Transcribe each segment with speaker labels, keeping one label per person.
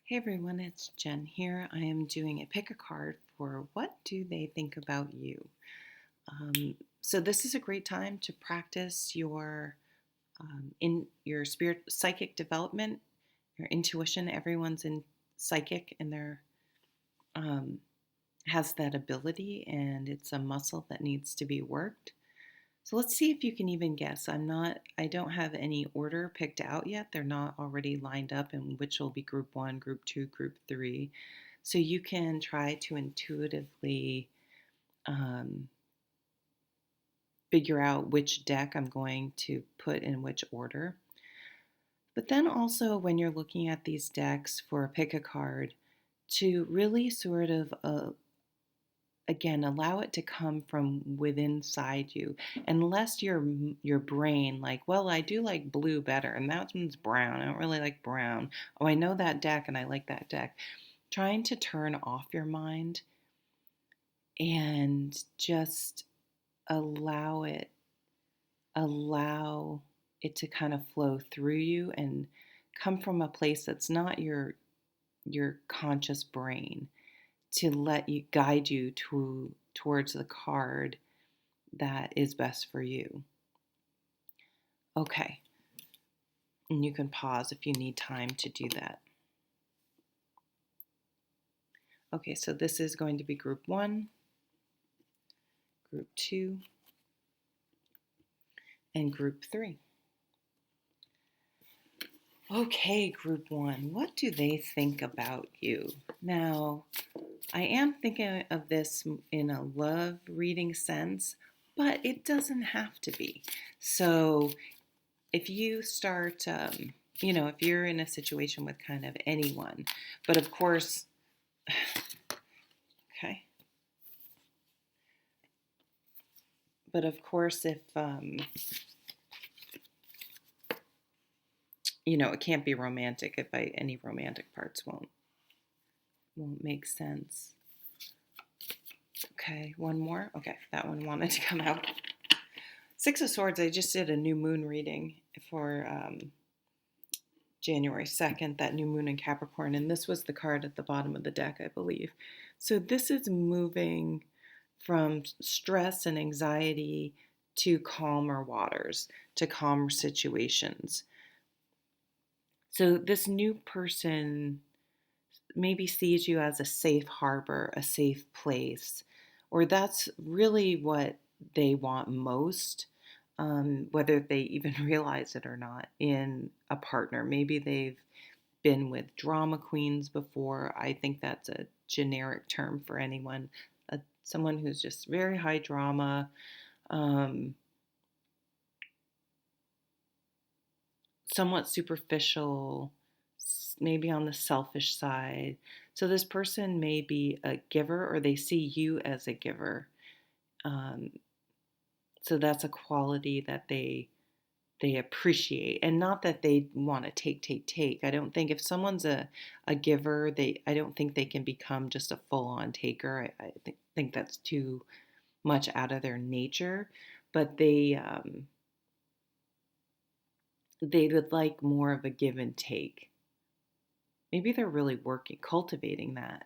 Speaker 1: Hey everyone, it's Jen here. I am doing a pick a card for what do they think about you. So this is a great time to practice your in your spirit psychic development, your intuition. Everyone's in psychic and they're um, has that ability, and it's a muscle that needs to be worked. So let's see if you can even guess. I don't have any order picked out yet. They're not already lined up, and which will be group one, group two, group three. So you can try to intuitively um, figure out which deck I'm going to put in which order. But then also, when you're looking at these decks for a pick a card, to really sort of again allow it to come from within inside you, unless your brain like, well, I do like blue better and that one's brown, I don't really like brown, oh, I know that deck and I like that deck. Trying to turn off your mind and just allow it allow it to kind of flow through you and come from a place that's not your conscious brain, to let you guide you towards the card that is best for you. Okay, and you can pause if you need time to do that. Okay, so this is going to be group one, group two, and group three. Okay, group one, what do they think about you? Now, I am thinking of this in a love reading sense, but it doesn't have to be. So if you start, if you're in a situation with kind of anyone, but of course, okay, but of course, if, it can't be romantic if any romantic parts won't make sense. Okay, one more. Okay, that one wanted to come out. Six of Swords, I just did a new moon reading for January 2nd, that new moon in Capricorn, and this was the card at the bottom of the deck, I believe. So this is moving from stress and anxiety to calmer waters, to calmer situations. So this new person maybe sees you as a safe harbor, a safe place, or that's really what they want most, whether they even realize it or not, in a partner. Maybe they've been with drama queens before. I think that's a generic term for anyone, someone who's just very high drama, um, somewhat superficial, maybe on the selfish side. So this person may be a giver, or they see you as a giver. Um, so that's a quality that they appreciate, and not that they want to take. I don't think if someone's a giver, I don't think they can become just a full-on taker. I think that's too much out of their nature, but they would like more of a give and take. Maybe they're really cultivating that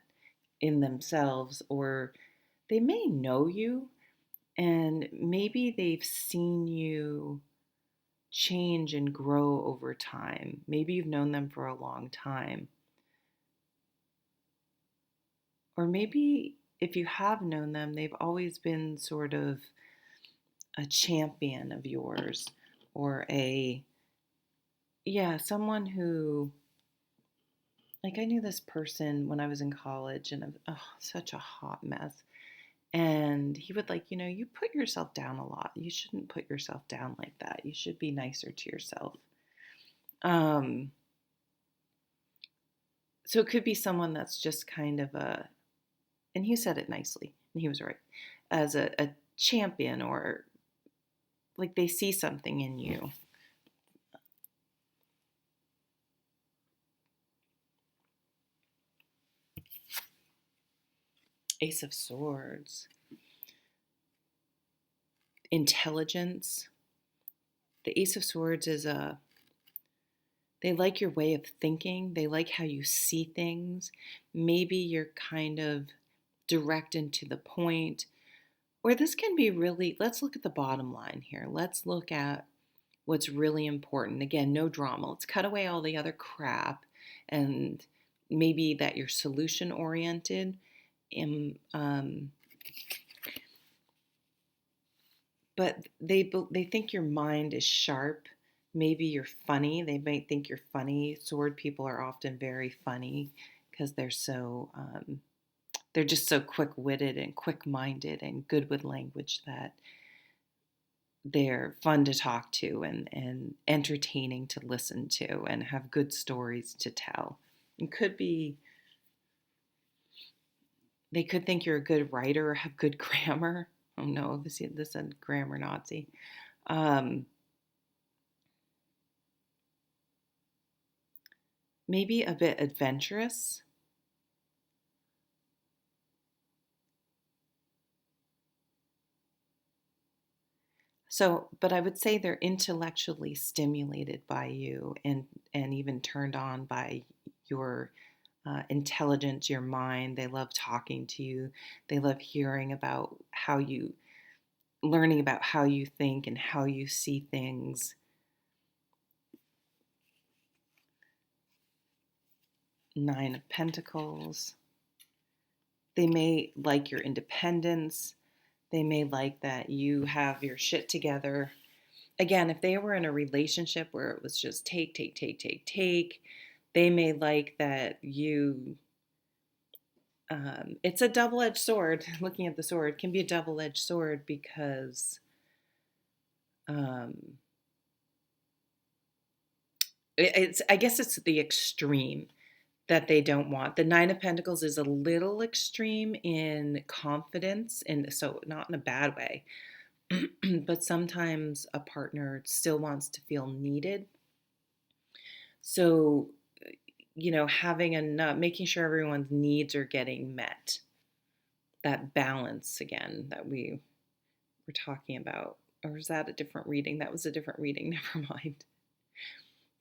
Speaker 1: in themselves, or they may know you and maybe they've seen you change and grow over time. Maybe you've known them for a long time. Or maybe if you have known them, they've always been sort of a champion of yours, or someone who, like, I knew this person when I was in college, and such a hot mess. And he would, like, you put yourself down a lot. You shouldn't put yourself down like that. You should be nicer to yourself. So it could be someone that's just kind of and he said it nicely, and he was right, as a champion, or like they see something in you. Ace of Swords. Intelligence. The Ace of Swords is They like your way of thinking. They like how you see things. Maybe you're kind of direct and to the point. Or this can be really, let's look at the bottom line here. Let's look at what's really important. Again, no drama. Let's cut away all the other crap, and maybe that you're solution oriented. But they think your mind is sharp. Maybe you're funny. They might think you're funny. Sword people are often very funny because they're just so quick witted and quick minded and good with language that they're fun to talk to and entertaining to listen to and have good stories to tell. It could be they could think you're a good writer or have good grammar. Oh no, this is a grammar Nazi. Um, Maybe a bit adventurous. So, but I would say they're intellectually stimulated by you and even turned on by your intelligence, your mind. They love talking to you. They love hearing about learning about how you think and how you see things. Nine of Pentacles. They may like your independence. They may like that you have your shit together. Again, if they were in a relationship where it was just take, take, take, take, take, they may like that you. It's a double edged sword. Looking at the sword can be a double edged sword because um, I guess it's the extreme that they don't want. The Nine of Pentacles is a little extreme in confidence, and so not in a bad way, but sometimes a partner still wants to feel needed. So, having enough, making sure everyone's needs are getting met. That balance again that we were talking about. Or is that a different reading? That was a different reading. Never mind.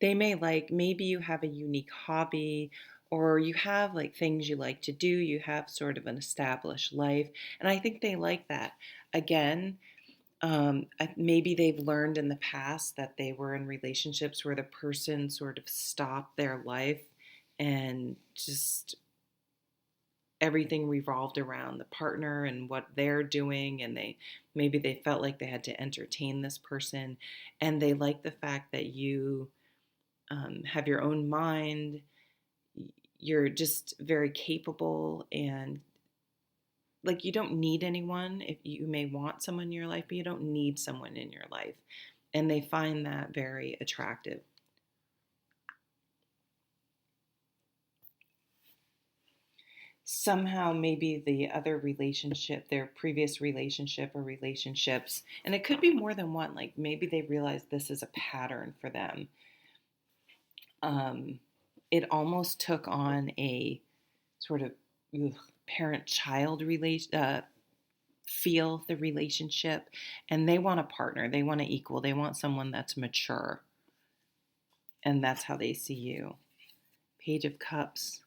Speaker 1: They may like, maybe you have a unique hobby or you have like things you like to do. You have sort of an established life. And I think they like that. Again, maybe they've learned in the past that they were in relationships where the person sort of stopped their life and just everything revolved around the partner and what they're doing, and they felt like they had to entertain this person, and they like the fact that you have your own mind. You're just very capable, and like you don't need anyone. If you may want someone in your life, but you don't need someone in your life, and they find that very attractive. Somehow maybe the other relationship, their previous relationship or relationships, and it could be more than one, like maybe they realize this is a pattern for them. um, it almost took on a sort of parent-child relation feel the relationship, and they want a partner, they want an equal, they want someone that's mature, and that's how they see you. Page of Cups.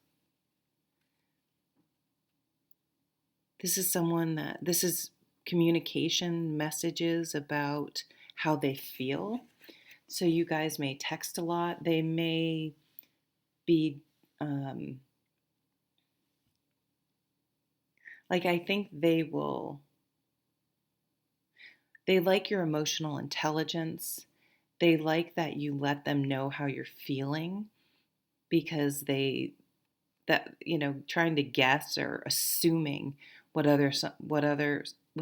Speaker 1: This is communication messages about how they feel. So you guys may text a lot. They may be, like, I think they like your emotional intelligence. They like that you let them know how you're feeling because trying to guess or assuming what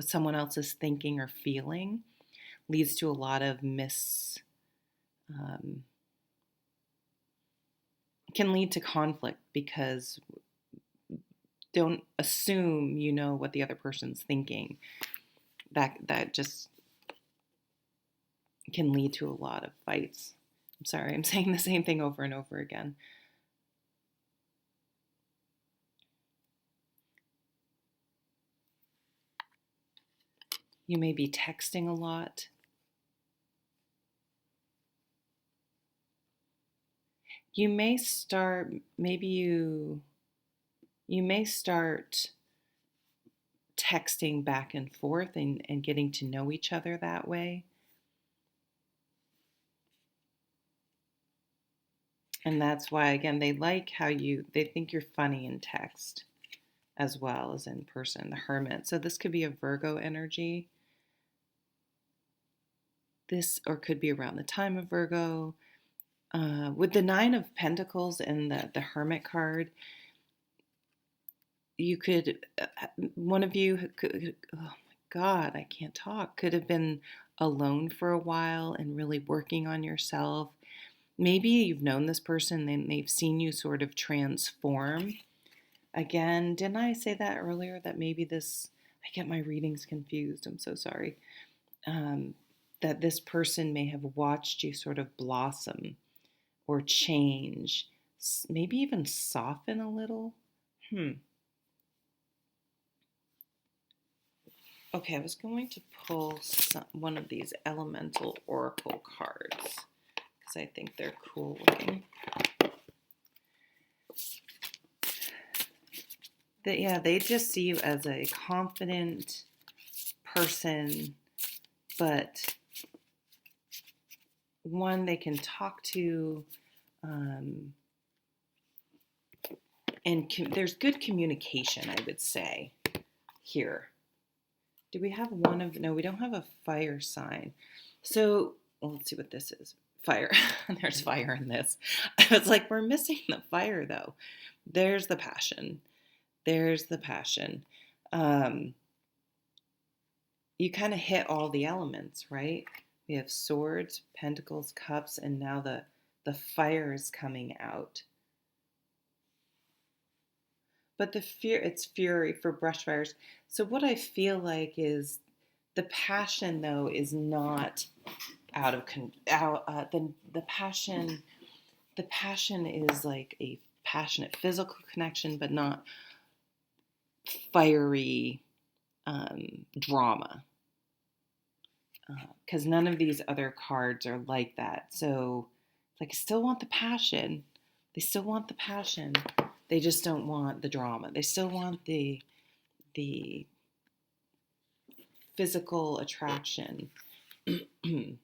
Speaker 1: someone else is thinking or feeling leads to a lot of um, can lead to conflict because don't assume you know what the other person's thinking. That just can lead to a lot of fights. I'm sorry, I'm saying the same thing over and over again. You may be texting a lot. You may start, maybe you may start texting back and forth and getting to know each other that way. And that's why, again, they like how they think you're funny in text as well as in person, the Hermit. So this could be a Virgo energy. This, or could be around the time of Virgo. With the Nine of Pentacles and the Hermit card, you could, one of you could, oh my God, I can't talk, could have been alone for a while and really working on yourself. Maybe you've known this person and they've seen you sort of transform. Again, didn't I say that earlier that maybe this, I get my readings confused, I'm so sorry, that this person may have watched you sort of blossom or change, maybe even soften a little. Okay, I was going to pull one of these elemental oracle cards because I think they're cool looking. They just see you as a confident person, but one they can talk to, and there's good communication, I would say, here. Do we have one of, no, we don't have a fire sign. So, well, let's see what this is. Fire. There's fire in this. I was like, we're missing the fire, though. There's the passion. There's the passion. You kind of hit all the elements, right? We have swords, pentacles, cups, and now the fire is coming out. But it's fury for brush fires. So what I feel like is the passion, though, is not the passion. The passion is like a passionate physical connection, but not fiery drama. Because none of these other cards are like that. So, like, I still want the passion. They still want the passion. They just don't want the drama. They still want the physical attraction. And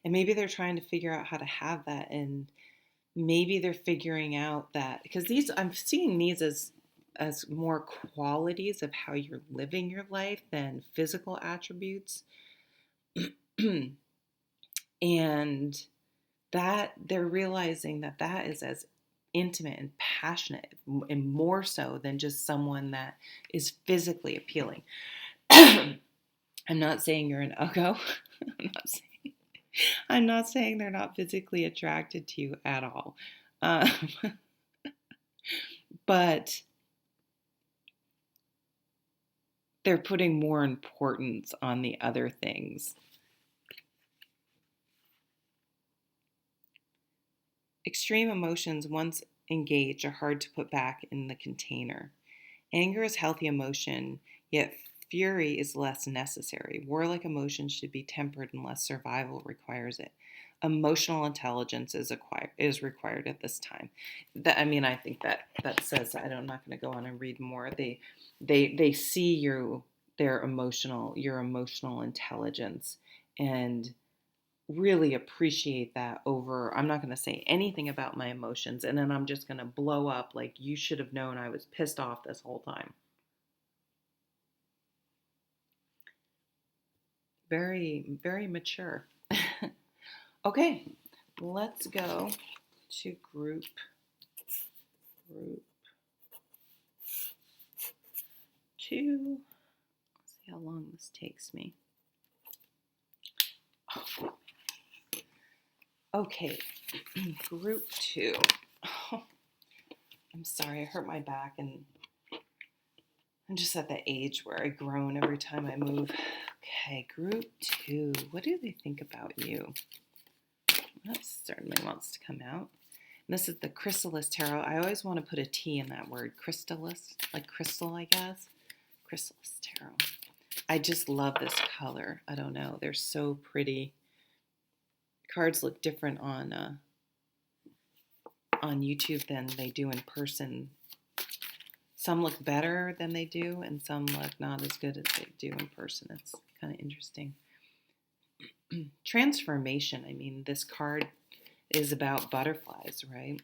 Speaker 1: maybe they're trying to figure out how to have that, and maybe they're figuring out that, because I'm seeing these as more qualities of how you're living your life than physical attributes. And that they're realizing that is as intimate and passionate and more so than just someone that is physically appealing. I'm not saying you're an uggo. I'm not saying they're not physically attracted to you at all. But they're putting more importance on the other things. Extreme emotions, once engaged, are hard to put back in the container. Anger is healthy emotion, yet fury is less necessary. Warlike emotion should be tempered unless survival requires it. Emotional intelligence is required at this time. I think that says, I'm not going to go on and read more. They see your emotional intelligence and really appreciate that over, I'm not going to say anything about my emotions, and then I'm just going to blow up like, you should have known I was pissed off this whole time. Very, very mature. Okay, let's go to group 2. Let's see how long this takes me. Okay, group 2. Oh, I'm sorry, I hurt my back, and I'm just at the age where I groan every time I move. Okay, group 2. What do they think about you? That certainly wants to come out. And this is the Chrysalis Tarot. I always want to put a T in that word. Chrysalis, like crystal, I guess. Chrysalis Tarot. I just love this color. I don't know. They're so pretty. Cards look different on YouTube than they do in person. Some look better than they do, and some look not as good as they do in person. It's kind of interesting. Transformation. I mean, this card is about butterflies, right?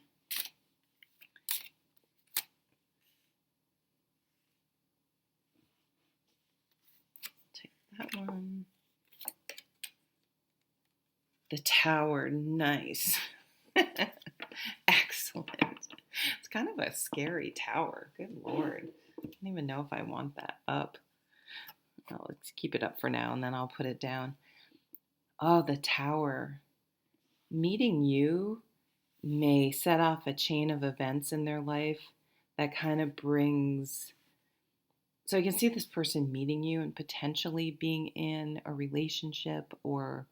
Speaker 1: Take that one. The Tower. Nice. Excellent. It's kind of a scary tower. Good Lord. I don't even know if I want that up. Oh, let's keep it up for now, and then I'll put it down. Oh, the Tower. Meeting you may set off a chain of events in their life that kind of brings. So I can see this person meeting you and potentially being in a relationship or.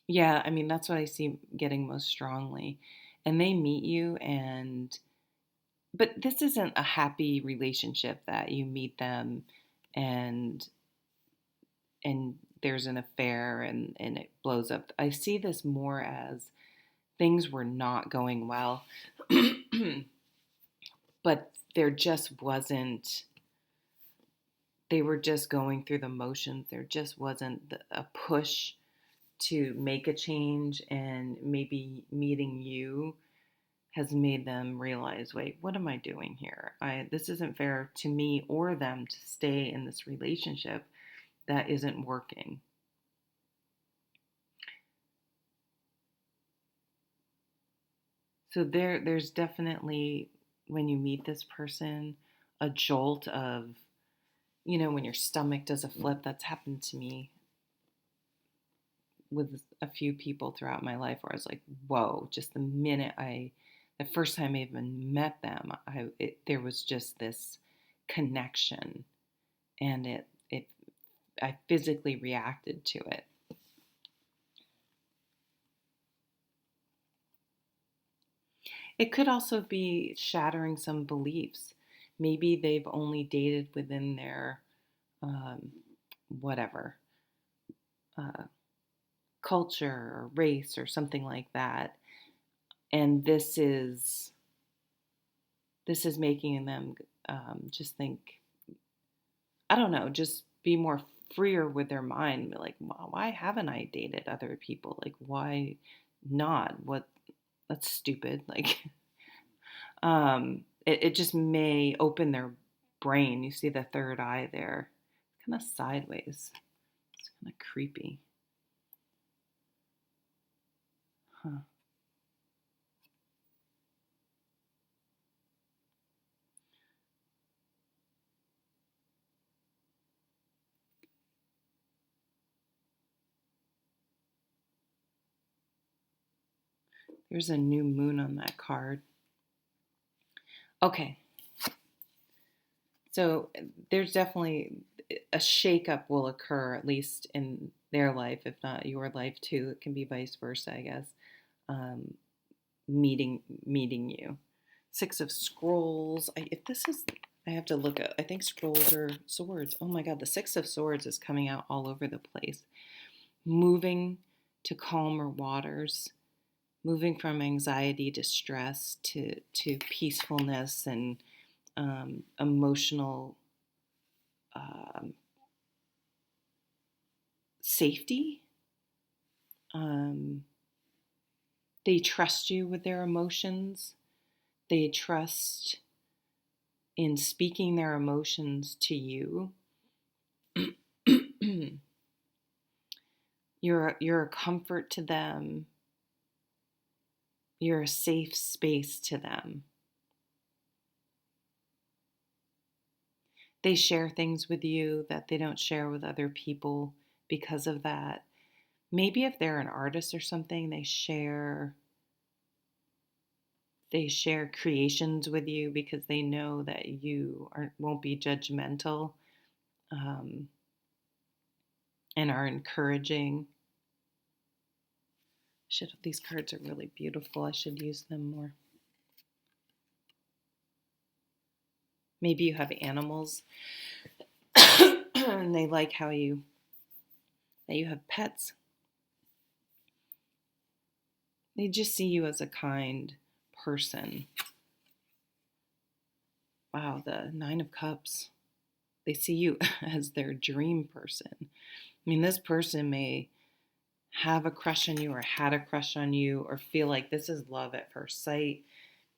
Speaker 1: Yeah, I mean, that's what I see getting most strongly. And they meet you, but this isn't a happy relationship that you meet them and there's an affair and it blows up. I see this more as things were not going well, but there just wasn't, they were just going through the motions. There just wasn't a push to make a change, and maybe meeting you has made them realize, wait, what am I doing here? This isn't fair to me or them to stay in this relationship that isn't working. So there's definitely, when you meet this person, a jolt of, when your stomach does a flip. That's happened to me with a few people throughout my life where I was like, whoa, just the first time I even met them, there was just this connection, and I physically reacted to it. It could also be shattering some beliefs. Maybe they've only dated within their um, whatever uh, culture or race or something like that, and this is making them just think, I don't know, just be more freer with their mind. Like, why haven't I dated other people? Like, why not? What? That's stupid. Like, it just may open their brain. You see the third eye there, kind of sideways. It's kind of creepy. Huh. There's a new moon on that card. Okay. So there's definitely a shakeup will occur, at least in their life, if not your life too. It can be vice versa, I guess. Um, meeting you. Six of Scrolls. If this is, I have to look at. I think scrolls are swords. Oh my God, the Six of Swords is coming out all over the place. Moving to calmer waters, moving from anxiety to stress to peacefulness and emotional um, safety. Um, they trust you with their emotions. They trust in speaking their emotions to you. You're a comfort to them. You're a safe space to them. They share things with you that they don't share with other people because of that. Maybe if they're an artist or something, they share creations with you because they know that you won't be judgmental, um, and are encouraging. These cards are really beautiful. I should use them more. Maybe you have animals and they like that you have pets. They just see you as a kind person. Wow, the Nine of Cups. They see you as their dream person. I mean, this person may have a crush on you or had a crush on you or feel like this is love at first sight.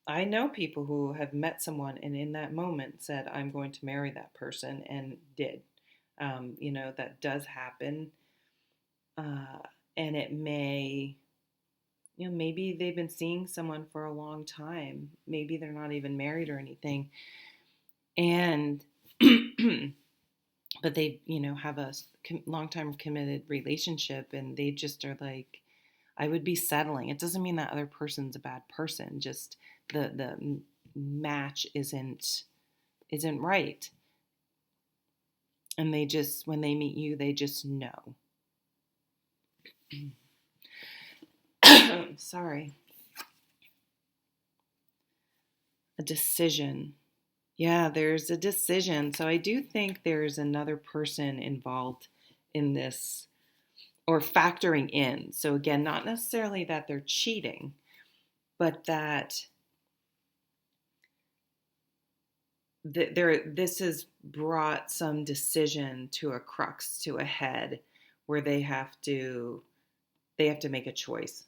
Speaker 1: I know people who have met someone and in that moment said, I'm going to marry that person, and did. That does happen. And it may, maybe they've been seeing someone for a long time. Maybe they're not even married or anything. And, but they, have a long-time committed relationship, and they just are like, I would be settling. It doesn't mean that other person's a bad person. Just the match isn't right. And they just, when they meet you, they just know. Sorry. A decision. Yeah, there's a decision. So I do think there's another person involved in this, or factoring in. So again, not necessarily that they're cheating, but that this has brought some decision to a crux, to a head, where they have to make a choice.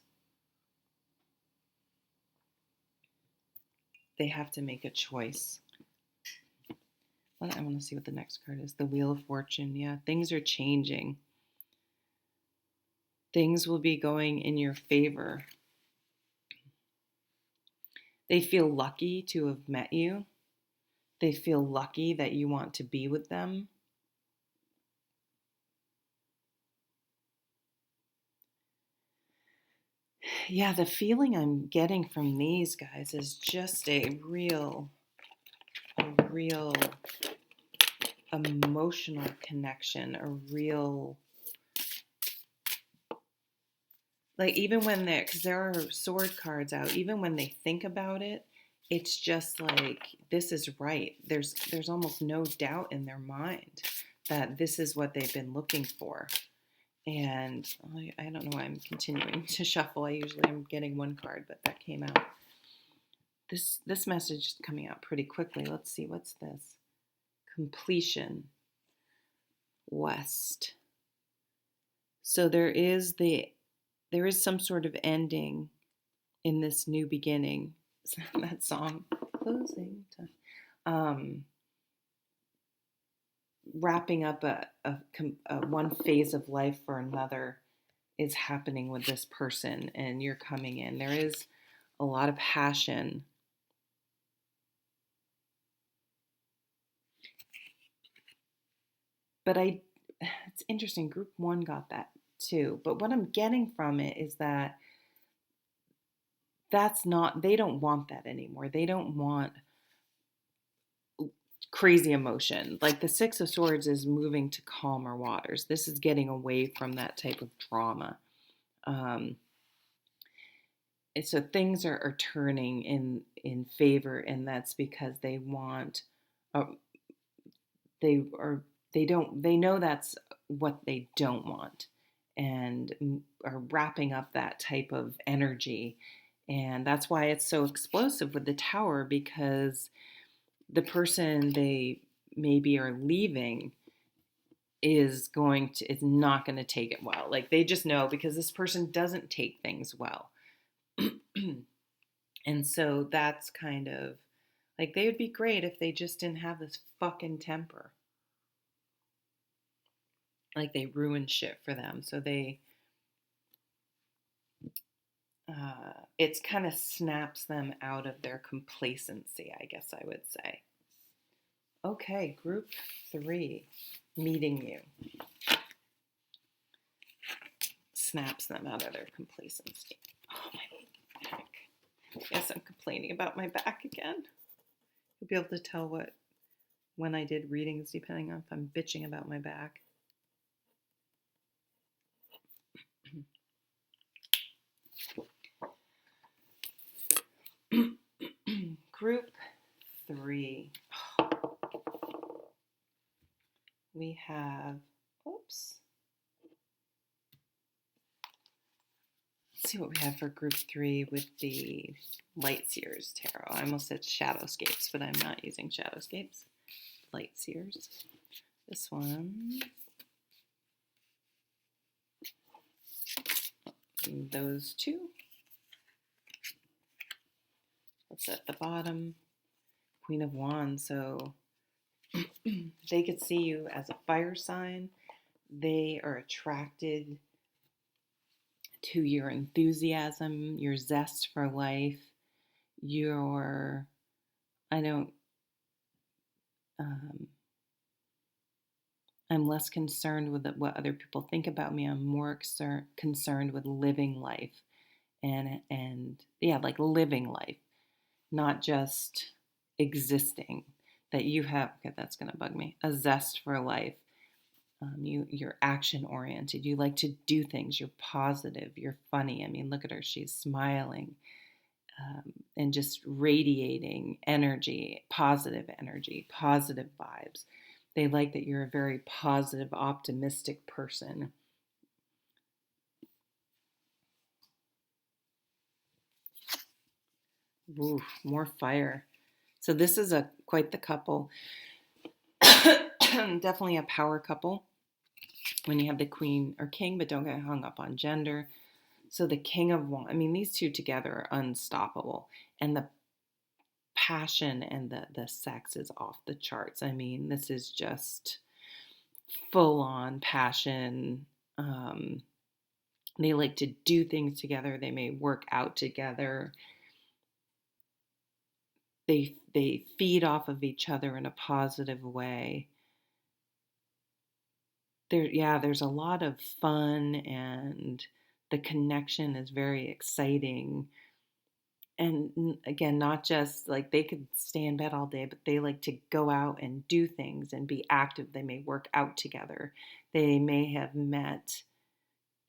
Speaker 1: They have to make a choice. Well, I want to see what the next card is. The Wheel of Fortune. Yeah, things are changing. Things will be going in your favor. They feel lucky to have met you. They feel lucky that you want to be with them. Yeah, the feeling I'm getting from these guys is just a real emotional connection, a real, like, even when because there are sword cards out, even when they think about it, it's just like, this is right. There's almost no doubt in their mind that this is what they've been looking for. And I don't know why I'm continuing to shuffle. I usually am getting one card, but that came out. This message is coming out pretty quickly. Let's see, what's this? Completion. West. So there is some sort of ending in this new beginning. That song, closing time. Wrapping up a one phase of life for another is happening with this person, and you're coming in. There is a lot of passion. But it's interesting, group 1 got that too. But what I'm getting from it is that they don't want that anymore. They don't want crazy emotion. Like the Six of Swords is moving to calmer waters. This is getting away from that type of drama. And so things are turning in favor, and that's because they want, they know that's what they don't want, and are wrapping up that type of energy. And that's why it's so explosive with the Tower, because the person they maybe are leaving is not going to take it well. Like, they just know, because this person doesn't take things well. And so that's kind of like, they would be great if they just didn't have this fucking temper. Like, they ruin shit for them. So it's kind of snaps them out of their complacency, I guess I would say. Okay, group 3, meeting you. Snaps them out of their complacency. Oh, my back. Yes, I'm complaining about my back again. You'll be able to tell when I did readings, depending on if I'm bitching about my back. Group 3. Oh We have, oops. Let's see what we have for group 3 with the Light Seers Tarot. I almost said Shadowscapes, but I'm not using Shadowscapes. Light Seers. This one. And those two. What's at the bottom? Queen of Wands. So they could see you as a fire sign. They are attracted to your enthusiasm, your zest for life, your, I don't, I'm less concerned with what other people think about me. I'm more concerned with living life and yeah, like living life, not just existing. That you have, okay, that's going to bug me, a zest for life. You're action oriented. You like to do things. You're positive. You're funny. I mean, look at her. She's smiling and just radiating energy, positive vibes. They like that you're a very positive, optimistic person. Ooh, more fire. So this is quite the couple. Definitely a power couple when you have the queen or king, but don't get hung up on gender. So the king of wands, I mean, these two together are unstoppable. And the passion and the sex is off the charts. I mean, this is just full on passion. They like to do things together. They may work out together. They feed off of each other in a positive way. There's a lot of fun, and the connection is very exciting. And again, not just like they could stay in bed all day, but they like to go out and do things and be active. They may work out together. They may have met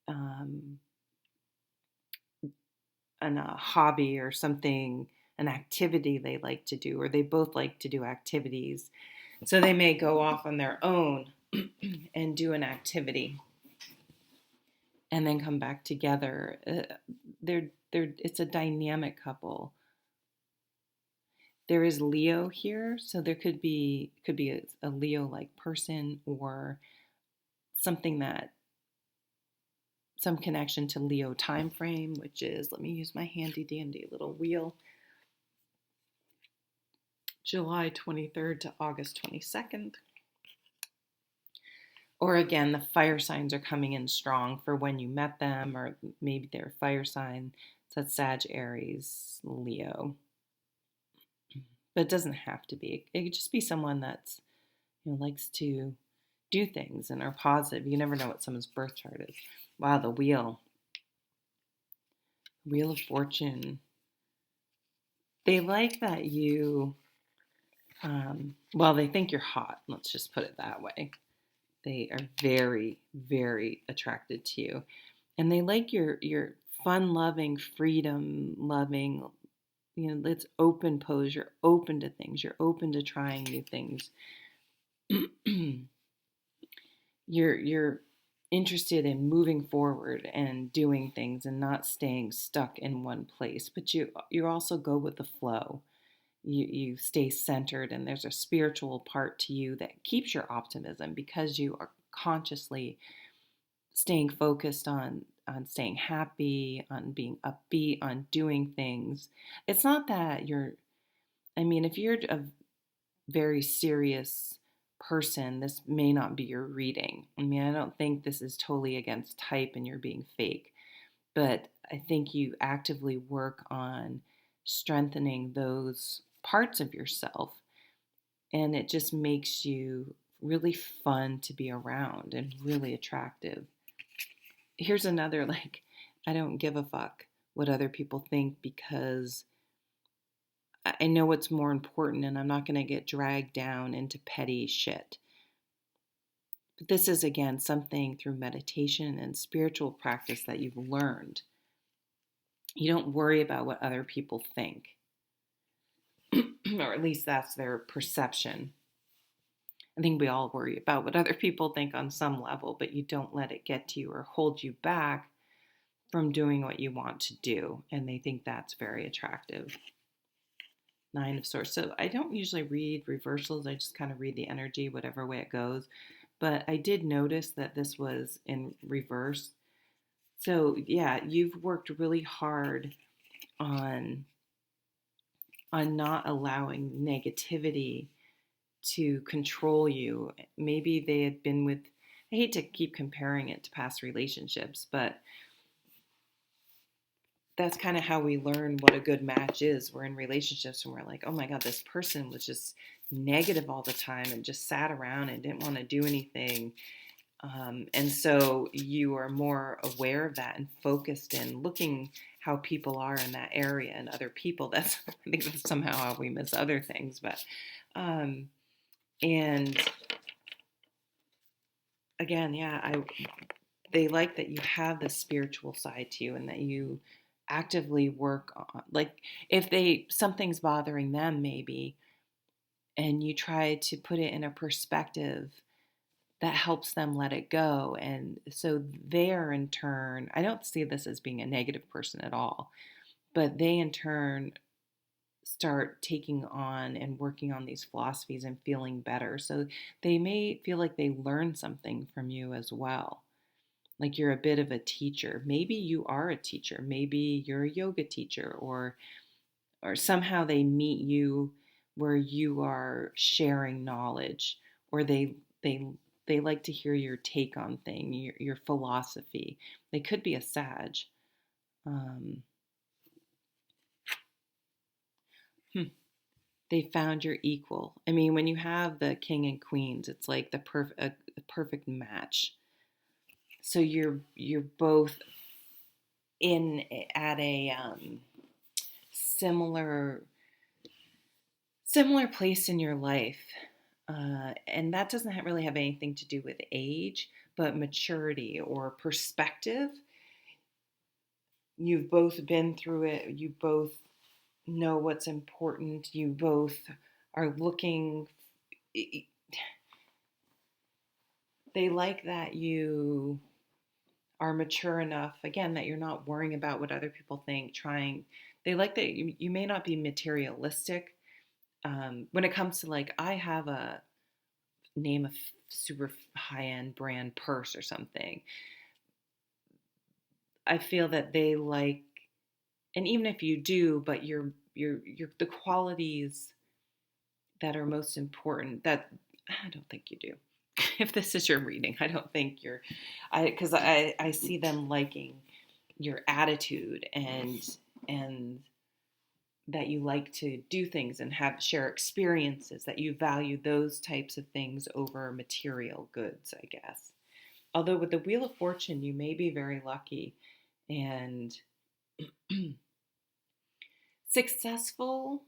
Speaker 1: in a hobby or something, an activity they like to do, or they both like to do activities. So they may go off on their own and do an activity and then come back together. It's a dynamic couple. There is Leo here, so there could be a Leo-like person or something that some connection to Leo time frame, which is, let me use my handy dandy little wheel, July 23rd to August 22nd. Or again, the fire signs are coming in strong for when you met them, or maybe they're fire sign. So that's Sag, Aries, Leo. But it doesn't have to be. It could just be someone that's, likes to do things and are positive. You never know what someone's birth chart is. Wow, the wheel. Wheel of Fortune. They like that you, they think you're hot. Let's just put it that way. They are very, very attracted to you. And they like your fun-loving, freedom-loving, it's open pose. You're open to things. You're open to trying new things. You're interested in moving forward and doing things and not staying stuck in one place. But you also go with the flow. You stay centered, and there's a spiritual part to you that keeps your optimism because you are consciously staying focused on staying happy, on being upbeat, on doing things. It's not that if you're a very serious person, this may not be your reading. I don't think this is totally against type and you're being fake, but I think you actively work on strengthening those parts of yourself, and it just makes you really fun to be around and really attractive. Here's another, I don't give a fuck what other people think because I know what's more important, and I'm not going to get dragged down into petty shit. But this is, again, something through meditation and spiritual practice that you've learned. You don't worry about what other people think. or at least that's their perception. I think we all worry about what other people think on some level, but you don't let it get to you or hold you back from doing what you want to do. And they think that's very attractive. Nine of Swords. So I don't usually read reversals. I just kind of read the energy, whatever way it goes. But I did notice that this was in reverse. So yeah, you've worked really hard on not allowing negativity to control you. Maybe they had been with, I hate to keep comparing it to past relationships, but that's kind of how we learn what a good match is. We're in relationships and we're like, oh my God, this person was just negative all the time and just sat around and didn't want to do anything. And so you are more aware of that and focused in looking how people are in that area and other people. That's, I think that's somehow how we miss other things. But, and again, yeah, they like that you have this spiritual side to you and that you actively work on, like if something's bothering them maybe, and you try to put it in a perspective that helps them let it go. And so they're in turn, I don't see this as being a negative person at all, but they in turn start taking on and working on these philosophies and feeling better. So they may feel like they learn something from you as well. Like you're a bit of a teacher. Maybe you are a teacher. Maybe you're a yoga teacher, or somehow they meet you where you are sharing knowledge, or they like to hear your take on thing, your philosophy. They could be a Sag. Um, They found your equal. I mean, when you have the king and queens, it's like a perfect match. So you're both in at a similar place in your life, and that doesn't really have anything to do with age, but maturity or perspective. You've both been through it. You both know what's important. You both are looking. They like that you are mature enough, again, that you're not worrying about what other people think, trying. They like that you may not be materialistic. When it comes to, like, I have a name a super high-end brand purse or something, I feel that they like, and even if you do, but you're the qualities that are most important, that I don't think you do. If this is your reading, I don't think because I see them liking your attitude and that you like to do things and share experiences, that you value those types of things over material goods, I guess. Although with the Wheel of Fortune, you may be very lucky and successful.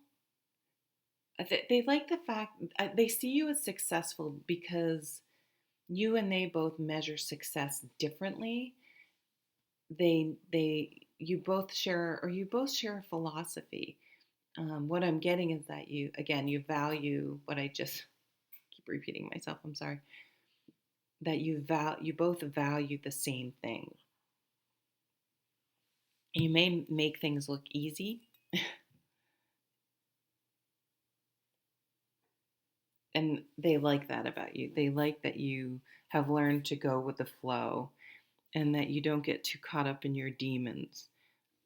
Speaker 1: They like the fact they see you as successful because you and they both measure success differently. You both share a philosophy. What I'm getting is that you value what I just keep repeating myself. I'm sorry. That you both value the same thing. You may make things look easy. And they like that about you. They like that you have learned to go with the flow and that you don't get too caught up in your demons,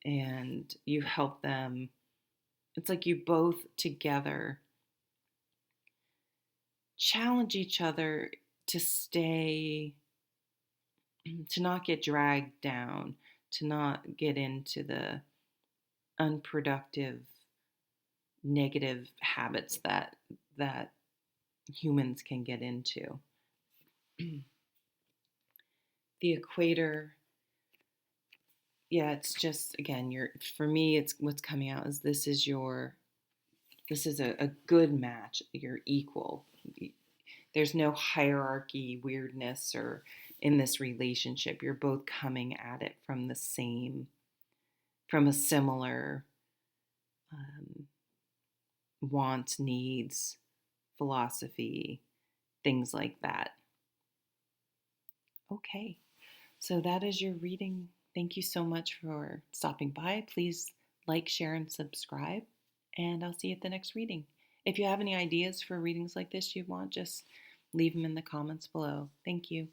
Speaker 1: and you help them. It's like you both together challenge each other to to not get dragged down, to not get into the unproductive, negative habits that humans can get into. The equator, yeah, it's just, again, for me, it's what's coming out is this is a good match. You're equal. There's no hierarchy, weirdness, or in this relationship. You're both coming at it from from a similar wants, needs, philosophy, things like that. Okay, so that is your reading. Thank you so much for stopping by. Please like, share, and subscribe, and I'll see you at the next reading. If you have any ideas for readings like this you want, just leave them in the comments below. Thank you.